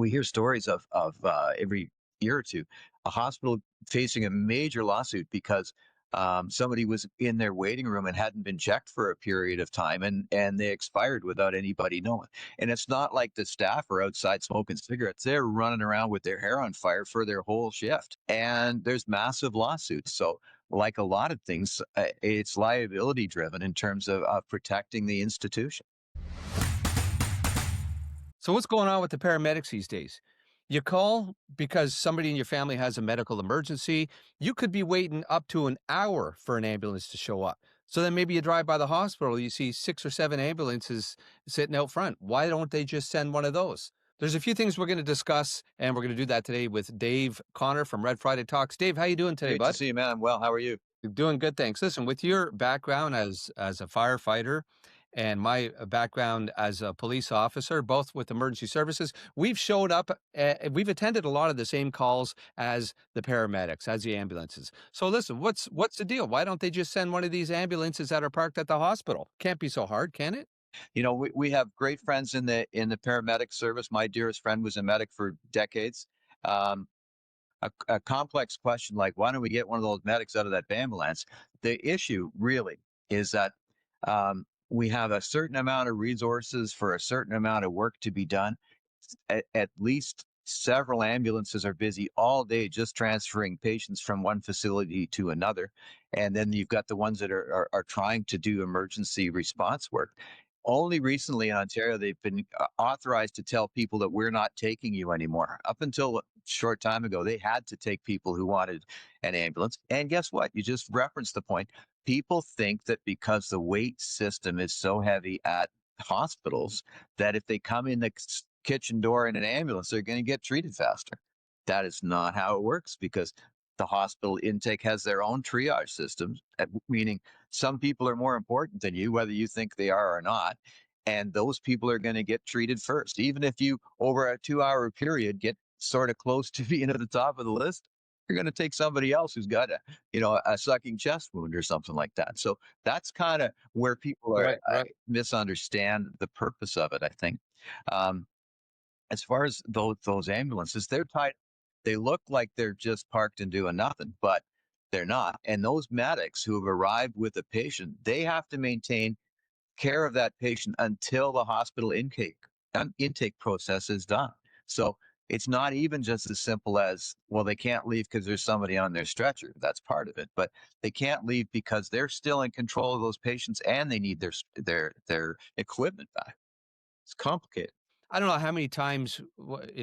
we hear stories of every year or two, a hospital facing a major lawsuit because somebody was in their waiting room and hadn't been checked for a period of time, and they expired without anybody knowing. And it's not like the staff are outside smoking cigarettes; they're running around with their hair on fire for their whole shift. And there's massive lawsuits. So, like a lot of things, it's liability driven in terms of protecting the institution. So what's going on with the paramedics these days? You call because somebody in your family has a medical emergency. You could be waiting up to an hour for an ambulance to show up. So then maybe you drive by the hospital, you see 6 or 7 ambulances sitting out front. Why don't they just send one of those? There's a few things we're going to discuss, and we're going to do that today with Dave Connor from Red Friday Talks. Dave, how you doing today, Great to bud? see you, man. Well, how are you? Doing good, thanks. Listen, with your background as a firefighter and my background as a police officer, both with emergency services, we've showed up, we've attended a lot of the same calls as the paramedics, as the ambulances. So listen, what's the deal? Why don't they just send one of these ambulances that are parked at the hospital? Can't be so hard, can it? We have great friends in the paramedic service. My dearest friend was a medic for decades. Um, a complex question like, why don't we get one of those medics out of that ambulance? The issue really is that we have a certain amount of resources for a certain amount of work to be done. At least several ambulances are busy all day just transferring patients from one facility to another. And then you've got the ones that are trying to do emergency response work. Only recently in Ontario, they've been authorized to tell people that we're not taking you anymore. Up until a short time ago, they had to take people who wanted an ambulance. And guess what? You just referenced the point. People think that because the weight system is so heavy at hospitals, that if they come in the kitchen door in an ambulance, they're going to get treated faster. That is not how it works because the hospital intake has their own triage systems, meaning some people are more important than you, whether you think they are or not. And those people are going to get treated first. Even if you, over a 2 hour period, get sort of close to being at the top of the list, you're going to take somebody else who's got a sucking chest wound or something like that. So that's kind of where people are Right, right. misunderstand the purpose of it, I think. Um, as far as those ambulances, they're tied. They look like they're just parked and doing nothing, but they're not. And those medics who have arrived with a patient, they have to maintain care of that patient until the hospital intake process is done. So it's not even just as simple as, well, they can't leave because there's somebody on their stretcher. That's part of it, but they can't leave because they're still in control of those patients and they need their equipment back. It's complicated. I don't know how many times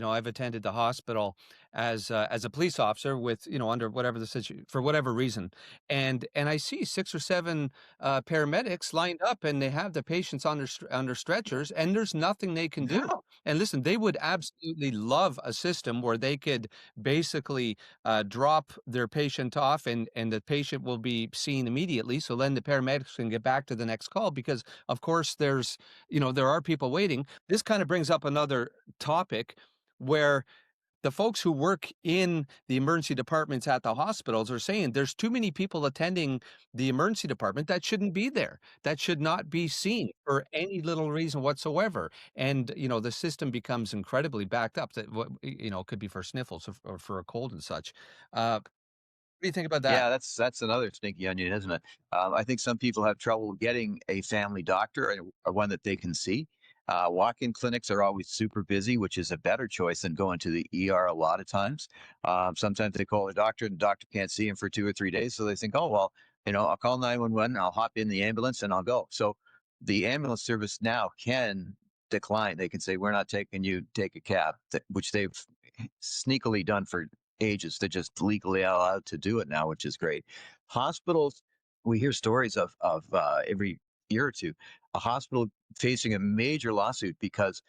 I've attended the hospital as a police officer with under whatever the for whatever reason, and I see 6 or 7 paramedics lined up, and they have the patients on their stretchers, and there's nothing they can do. No. And listen, they would absolutely love a system where they could basically drop their patient off, and the patient will be seen immediately. So then the paramedics can get back to the next call because, of course, there are people waiting. This kind of brings up another topic where the folks who work in the emergency departments at the hospitals are saying there's too many people attending the emergency department that shouldn't be there, that should not be seen for any little reason whatsoever. And, the system becomes incredibly backed up that, could be for sniffles or for a cold and such. What do you think about that? Yeah, that's another stinky onion, isn't it? I think some people have trouble getting a family doctor or one that they can see. Walk-in clinics are always super busy, which is a better choice than going to the ER a lot of times. Sometimes they call the doctor and the doctor can't see him for 2 or 3 days. So they think, oh, well, I'll call 911, I'll hop in the ambulance and I'll go. So the ambulance service now can decline. They can say, we're not taking you, take a cab, which they've sneakily done for ages. They're just legally allowed to do it now, which is great. Hospitals, we hear stories of every year or two, a hospital facing a major lawsuit because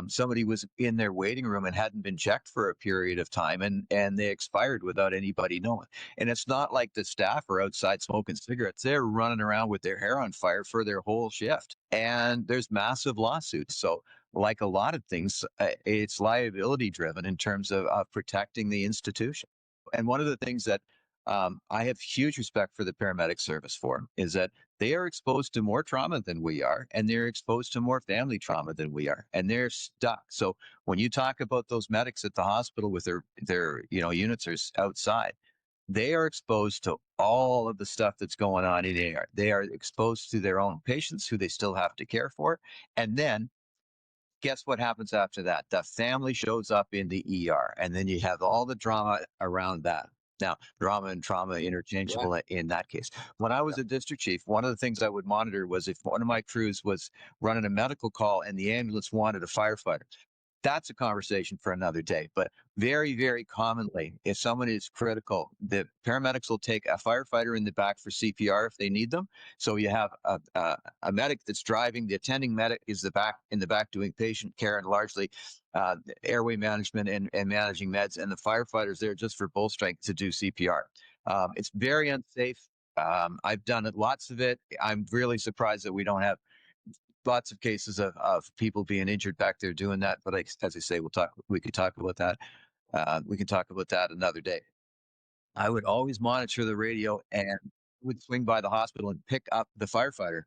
somebody was in their waiting room and hadn't been checked for a period of time, and they expired without anybody knowing. And it's not like the staff are outside smoking cigarettes; they're running around with their hair on fire for their whole shift. And there's massive lawsuits. So, like a lot of things, it's liability driven in terms of protecting the institution. And one of the things that I have huge respect for the paramedic service for is that they are exposed to more trauma than we are, and they're exposed to more family trauma than we are, and they're stuck. So when you talk about those medics at the hospital with their units are outside, they are exposed to all of the stuff that's going on in the ER. They are exposed to their own patients who they still have to care for, and then guess what happens after that? The family shows up in the ER, and then you have all the drama around that. Now, drama and trauma Yeah. interchangeable in that case. When I was a district chief, one of the things I would monitor was if one of my crews was running a medical call and the ambulance wanted a firefighter. That's a conversation for another day. But very, very commonly, if someone is critical, the paramedics will take a firefighter in the back for CPR if they need them. So you have a medic that's driving. The attending medic is in the back doing patient care and largely airway management and managing meds. And the firefighters there just for bull strength to do CPR. It's very unsafe. I've done it, lots of it. I'm really surprised that we don't have lots of cases of people being injured back there doing that. But as I say, we could talk about that. We can talk about that another day. I would always monitor the radio and would swing by the hospital and pick up the firefighter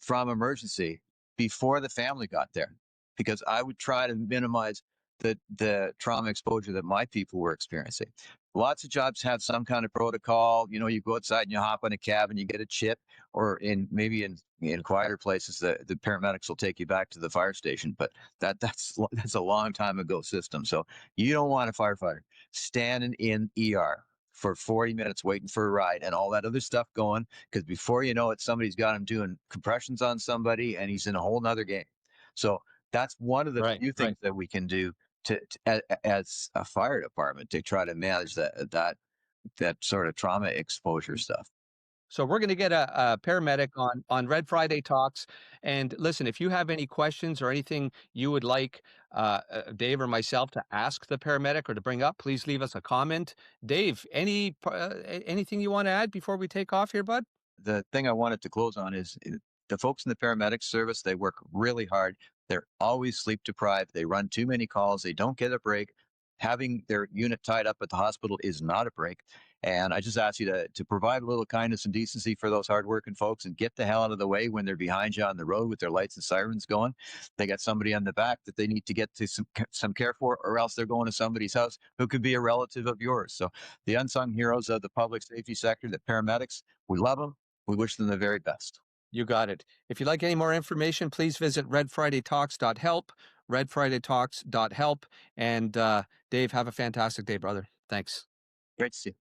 from emergency before the family got there, because I would try to minimize the trauma exposure that my people were experiencing. Lots of jobs have some kind of protocol. You go outside and you hop on a cab and you get a chip, or maybe in quieter places, the paramedics will take you back to the fire station. But that's a long time ago system. So you don't want a firefighter standing in ER for 40 minutes waiting for a ride and all that other stuff going, because before you know it, somebody's got him doing compressions on somebody and he's in a whole nother game. So that's one of the Right. few things that we can do as a fire department to try to manage that sort of trauma exposure stuff. So we're going to get a paramedic on Red Friday Talks. And listen, if you have any questions or anything you would like Dave or myself to ask the paramedic or to bring up, please leave us a comment. Dave, anything you want to add before we take off here, bud? The thing I wanted to close on is the folks in the paramedic service, they work really hard. They're always sleep deprived. They run too many calls. They don't get a break. Having their unit tied up at the hospital is not a break. And I just ask you to provide a little kindness and decency for those hardworking folks and get the hell out of the way when they're behind you on the road with their lights and sirens going. They got somebody on the back that they need to get to some care for, or else they're going to somebody's house who could be a relative of yours. So the unsung heroes of the public safety sector, the paramedics, we love them. We wish them the very best. You got it. If you'd like any more information, please visit redfridaytalks.help, redfridaytalks.help. And Dave, have a fantastic day, brother. Thanks. Great to see you.